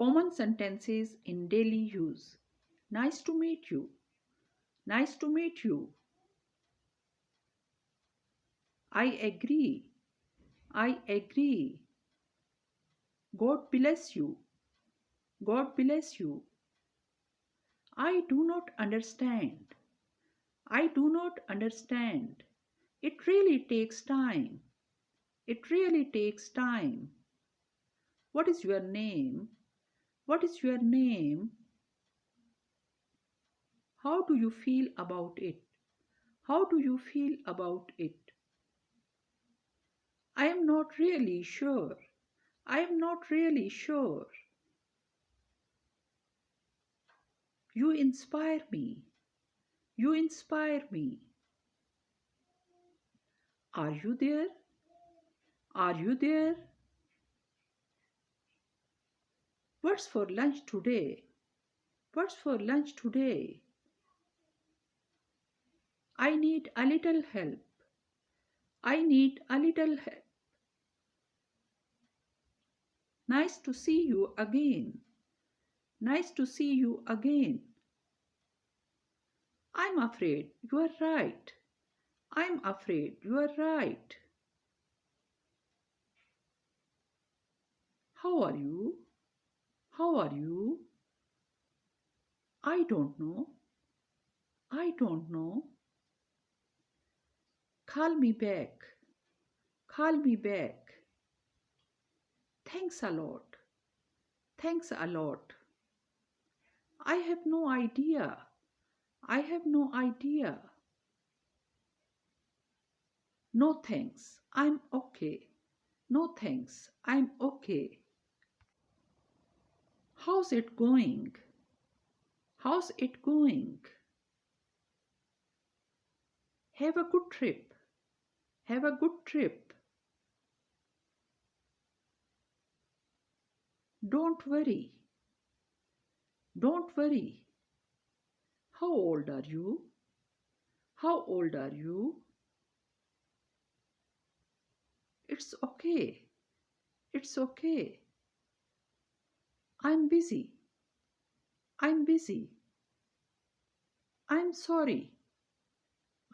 Common sentences in daily use. Nice to meet you. Nice to meet you. I agree. I agree. God bless you. God bless you. I do not understand. I do not understand. It really takes time. It really takes time. What is your name? What is your name? How do you feel about it? How do you feel about it? I am not really sure. I am not really sure. You inspire me. You inspire me. Are you there? Are you there? What's for lunch today? What's for lunch today? I need a little help. I need a little help. Nice to see you again. Nice to see you again. I'm afraid you are right. I'm afraid you are right. How are you? How are you? I don't know. I don't know. Call me back. Call me back. Thanks a lot. Thanks a lot. I have no idea. I have no idea. No thanks. I'm okay. No thanks. I'm okay. How's it going? How's it going? Have a good trip. Have a good trip. Don't worry. Don't worry. How old are you? How old are you? It's okay. It's okay. I'm busy. I'm busy. I'm sorry.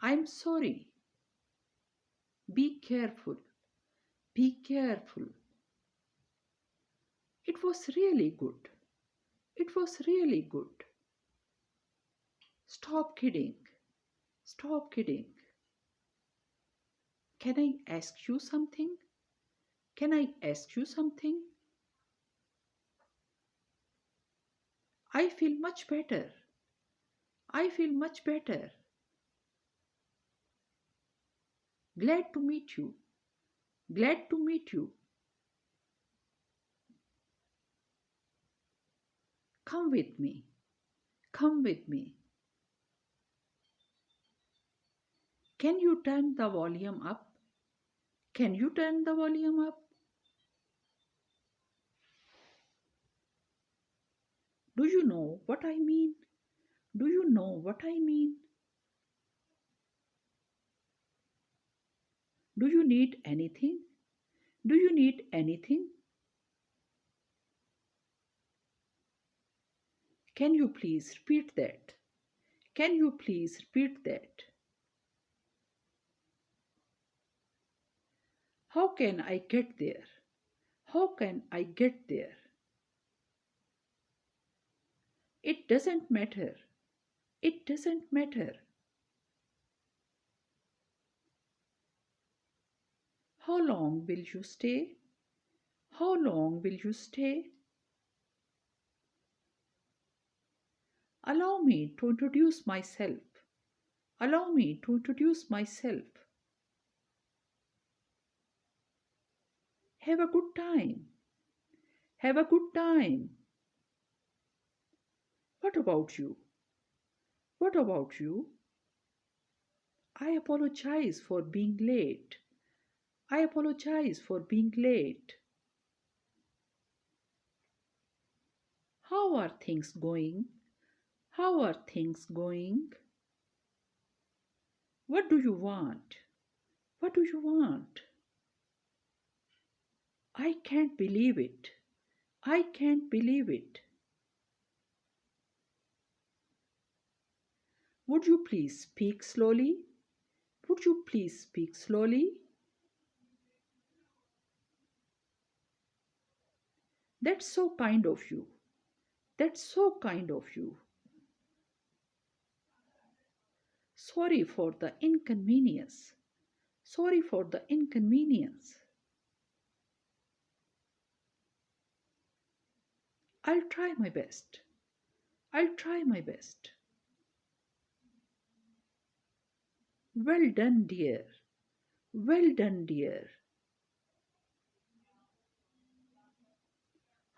I'm sorry. Be careful. Be careful. It was really good. It was really good. Stop kidding. Stop kidding. Can I ask you something? Can I ask you something? I feel much better. I feel much better. Glad to meet you. Glad to meet you. Come with me. Come with me. Can you turn the volume up? Can you turn the volume up? Do you know what I mean? Do you know what I mean? Do you need anything? Do you need anything? Can you please repeat that? Can you please repeat that? How can I get there? How can I get there? It doesn't matter. It doesn't matter. How long will you stay? How long will you stay? Allow me to introduce myself. Allow me to introduce myself. Have a good time. Have a good time. What about you? What about you? I apologize for being late. I apologize for being late. How are things going? How are things going? What do you want? What do you want? I can't believe it. I can't believe it. Would you please speak slowly? Would you please speak slowly? That's so kind of you. That's so kind of you. Sorry for the inconvenience. Sorry for the inconvenience. I'll try my best. I'll try my best. Well done, dear. Well done, dear.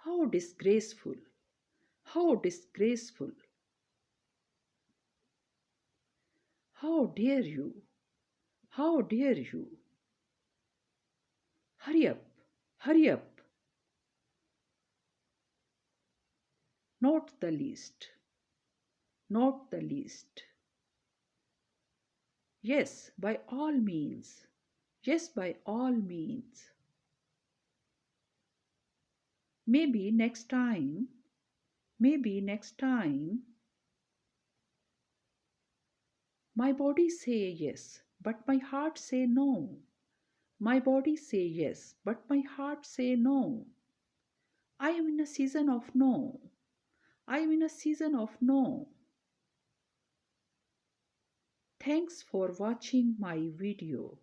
How disgraceful. How disgraceful. How dare you? How dare you? Hurry up. Hurry up. Not the least. Not the least. Yes, by all means. Yes, by all means. Maybe next time. Maybe next time. My body say yes, but my heart say no. My body say yes, but my heart say no. I am in a season of no. I am in a season of no. Thanks for watching my video.